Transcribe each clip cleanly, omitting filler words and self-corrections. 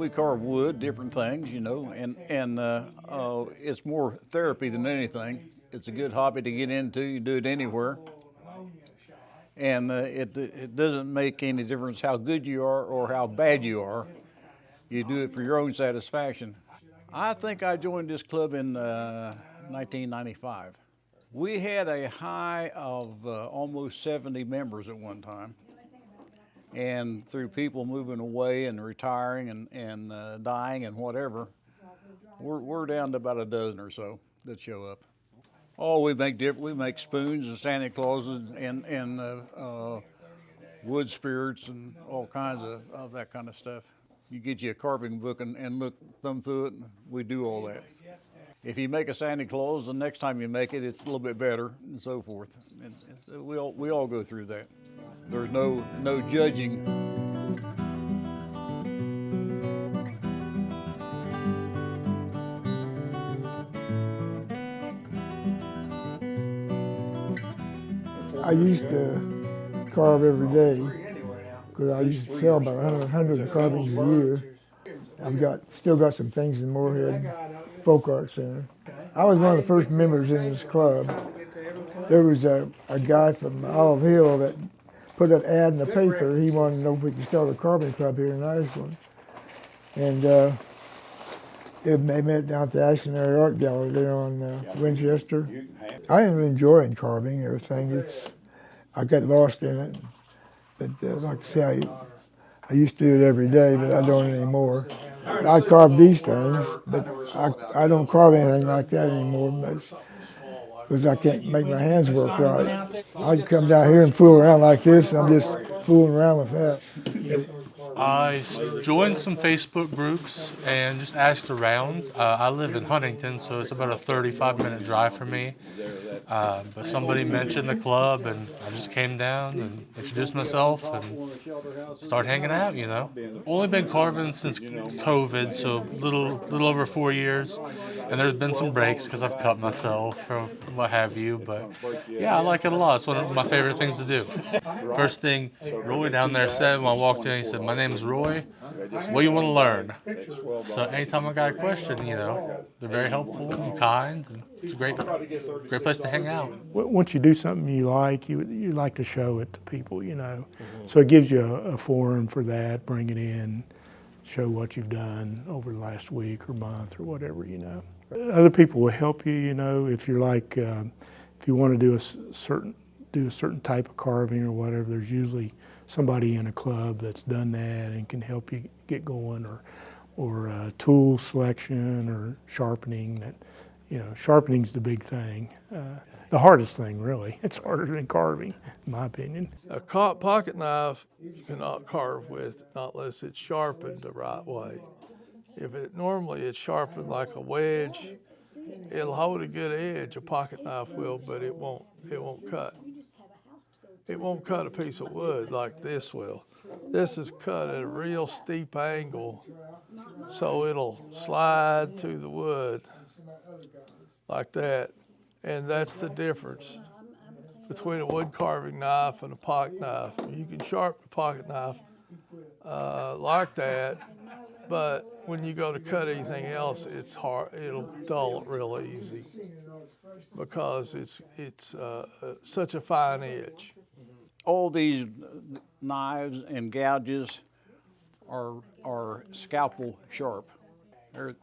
We carve wood, different things, and it's more therapy than anything. It's a good hobby to get into. You do it anywhere, and it doesn't make any difference how good you are or how bad you are. You do it for your own satisfaction. I think I joined this club in 1995. We had a high of almost 70 members at one time. And through people moving away and retiring and dying and whatever, we're down to about a dozen or so that show up. Oh, we make spoons and Santa Clauses and wood spirits and all kinds of that kind of stuff. You get you a carving book and thumb through it, and we do all that. If you make a Santa Claus, the next time you make it, it's a little bit better, and so forth. And so we all go through that. There's no judging. I used to carve every day because I used to sell about 100 carvings a year. Still got some things in Moorhead Folk Art Center. I was one of the first members in this club. There was a guy from Olive Hill that put an ad in the paper. He wanted to know if we could start a carving club here in Ashland. And they met down at the Ashland Area Art Gallery there on Winchester. I enjoy carving and everything. I got lost in it. But like I say, I used to do it every day, but I don't anymore. I carve these things, but I don't carve anything like that anymore because I can't make my hands work right. I come down here and fool around like this, and I'm just fooling around with that. I joined some Facebook groups and just asked around. I live in Huntington, so it's about a 35-minute drive for me. But somebody mentioned the club, and I just came down and introduced myself and started hanging out, Only been carving since COVID, so little over 4 years. And there's been some breaks because I've cut myself or what have you. But yeah, I like it a lot. It's one of my favorite things to do. First thing Roy down there said when I walked in, he said, "My name's Roy. What do you want to learn?" So anytime I got a question, they're very helpful and kind. And it's a great place to hang out. Once you do something you like, you like to show it to people, So it gives you a forum for that, bring it in, show what you've done over the last week or month or whatever, Other people will help you, if you're like, if you want to do a certain type of carving or whatever, there's usually somebody in a club that's done that and can help you get going, or tool selection or sharpening. Sharpening's the big thing. The hardest thing, really. It's harder than carving, in my opinion. A pocket knife you cannot carve with unless it's sharpened the right way. If normally it's sharpened like a wedge, it'll hold a good edge. A pocket knife will, but it won't cut. It won't cut a piece of wood like this will. This is cut at a real steep angle, so it'll slide through the wood like that. And that's the difference between a wood carving knife and a pocket knife. You can sharpen a pocket knife like that, but when you go to cut anything else, it's hard. It'll dull it real easy because it's such a fine edge. All these knives and gouges are scalpel sharp.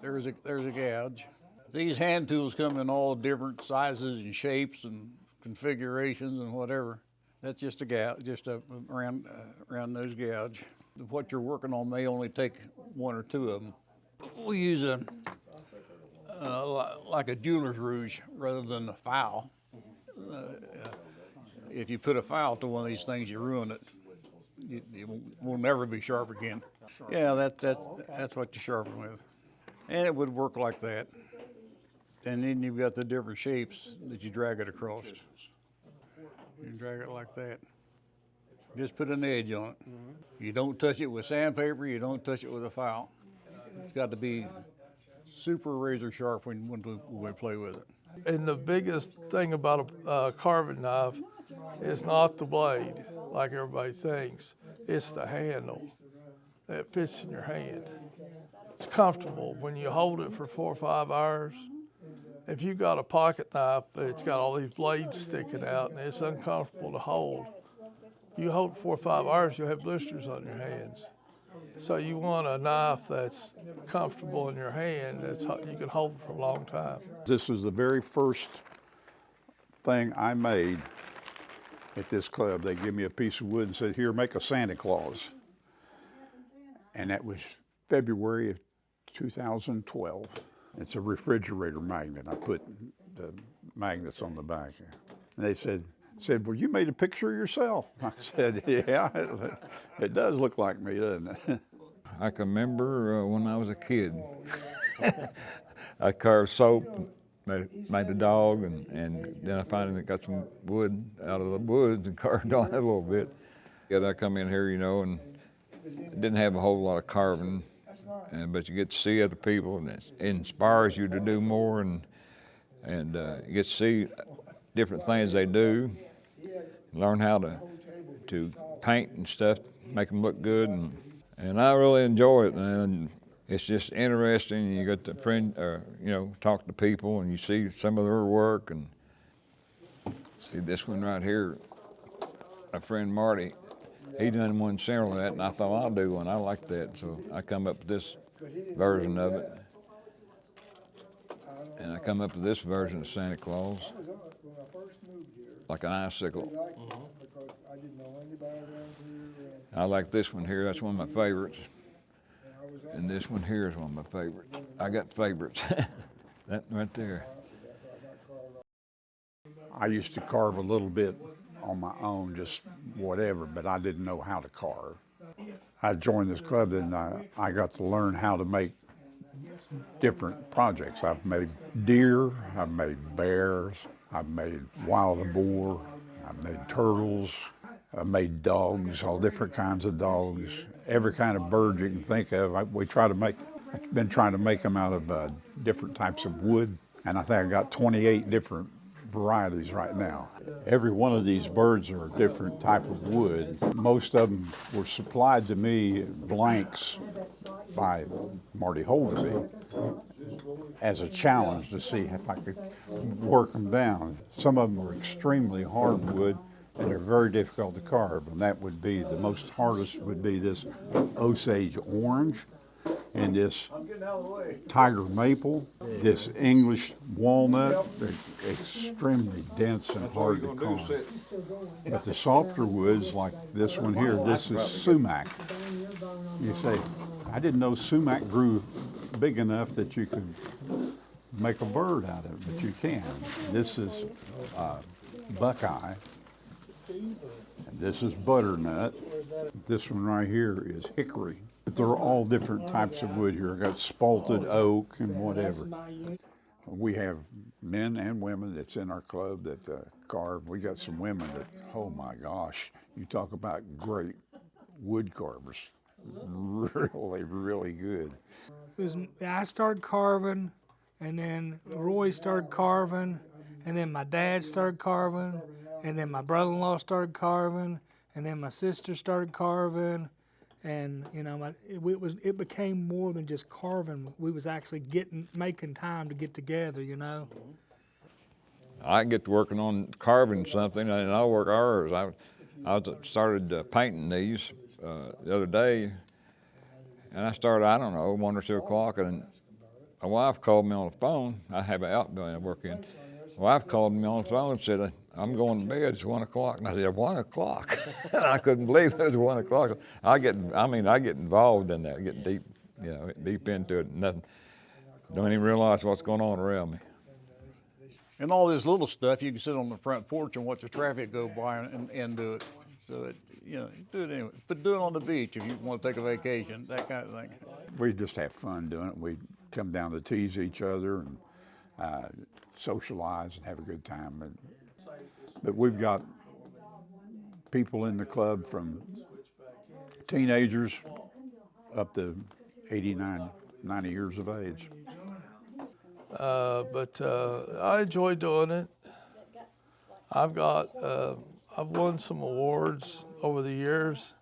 There's a gouge. These hand tools come in all different sizes and shapes and configurations and whatever. That's just a gouge, just a round nose gouge. What you're working on may only take one or two of them. We use like a jeweler's rouge rather than a file. If you put a file to one of these things, you ruin it. It will never be sharp again. Yeah, that's what you sharpen with. And it would work like that. And then you've got the different shapes that you drag it across. You drag it like that. Just put an edge on it. You don't touch it with sandpaper, you don't touch it with a file. It's got to be super razor sharp when we play with it. And the biggest thing about a carving knife is not the blade, like everybody thinks. It's the handle that fits in your hand. It's comfortable when you hold it for 4 or 5 hours. If you got a pocket knife, it's got all these blades sticking out and it's uncomfortable to hold. You hold it 4 or 5 hours, you'll have blisters on your hands. So you want a knife that's comfortable in your hand, you can hold for a long time. This was the very first thing I made at this club. They gave me a piece of wood and said, here, make a Santa Claus. And that was February of 2012. It's a refrigerator magnet. I put the magnets on the back here. And they said, well, you made a picture of yourself. I said, yeah, it does look like me, doesn't it? I can remember when I was a kid. I carved soap, made a dog, and then I finally got some wood out of the woods and carved on it a little bit. Yeah, I come in here, you know, and didn't have a whole lot of carving, but you get to see other people, and it inspires you to do more, and you get to see different things they do, learn how to paint and stuff, make them look good, and I really enjoy it, and it's just interesting. You get to talk to people, and you see some of their work, and see this one right here, my friend Marty, he done one similar to that, and I thought I'll do one. I like that, so I come up with this version of it, and I come up with this version of Santa Claus, like an icicle. I like this one here. That's one of my favorites. And this one here is one of my favorites. I got favorites. That right there. I used to carve a little bit on my own, just whatever, but I didn't know how to carve. I joined this club and I got to learn how to make different projects. I've made deer, I've made bears, I've made wild boar, I've made turtles, I've made dogs, all different kinds of dogs, every kind of bird you can think of. I've been trying to make them out of different types of wood, and I think I got 28 different varieties right now. Every one of these birds are a different type of wood. Most of them were supplied to me blanks by Marty Holderby as a challenge to see if I could work them down. Some of them are extremely hard wood and they're very difficult to carve, and that would be the most hardest would be this Osage orange and this tiger maple, this English walnut. They're extremely dense and hard to carve. But the softer woods like this one here, this is sumac. You say, I didn't know sumac grew big enough that you could make a bird out of it, but you can. This is buckeye. And this is butternut. This one right here is hickory. But they're all different types of wood here. I got spalted oak and whatever. We have men and women that's in our club that carve. We got some women that, oh my gosh, you talk about great wood carvers. Really, really good. I started carving, and then Roy started carving, and then my dad started carving, and then my brother-in-law started carving, and then my sister started carving, and you know, it became more than just carving. We was actually making time to get together, you know. I get to working on carving something, and I'll work hours. I started painting these the other day, and I started, I don't know, 1 or 2 o'clock, and my wife called me on the phone. I have an outbuilding I work in. My wife called me on the phone and said, I'm going to bed, it's 1 o'clock. And I said, 1 o'clock? I couldn't believe it was 1 o'clock. I get involved in that, get deep into it, and nothing. Don't even realize what's going on around me. And all this little stuff, you can sit on the front porch and watch the traffic go by and do it. So, do it anyway. But do it on the beach if you want to take a vacation, that kind of thing. We just have fun doing it. We come down to tease each other and socialize and have a good time. But we've got people in the club from teenagers up to 89, 90 years of age. But I enjoy doing it. I've won some awards over the years,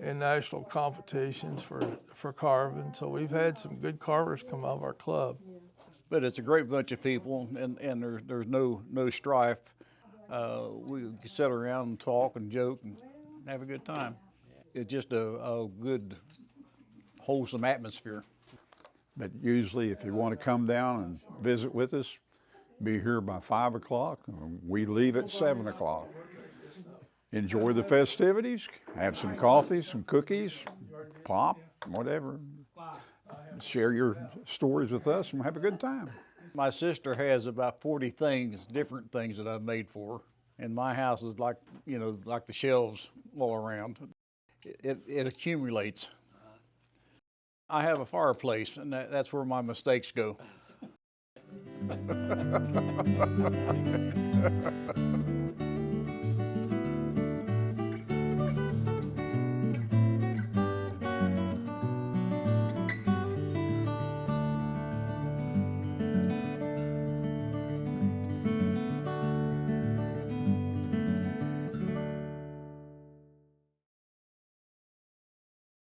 in national competitions for carving. So we've had some good carvers come out of our club. But it's a great bunch of people, and there's no strife. We can sit around and talk and joke and have a good time. It's just a good, wholesome atmosphere. But usually if you want to come down and visit with us, be here by 5 o'clock. We leave at 7 o'clock. Enjoy the festivities, have some coffee, some cookies, pop, whatever. Share your stories with us and have a good time. My sister has about 40 things, different things that I've made for her. And my house is like, you know, like the shelves all around. It accumulates. I have a fireplace, and that's where my mistakes go.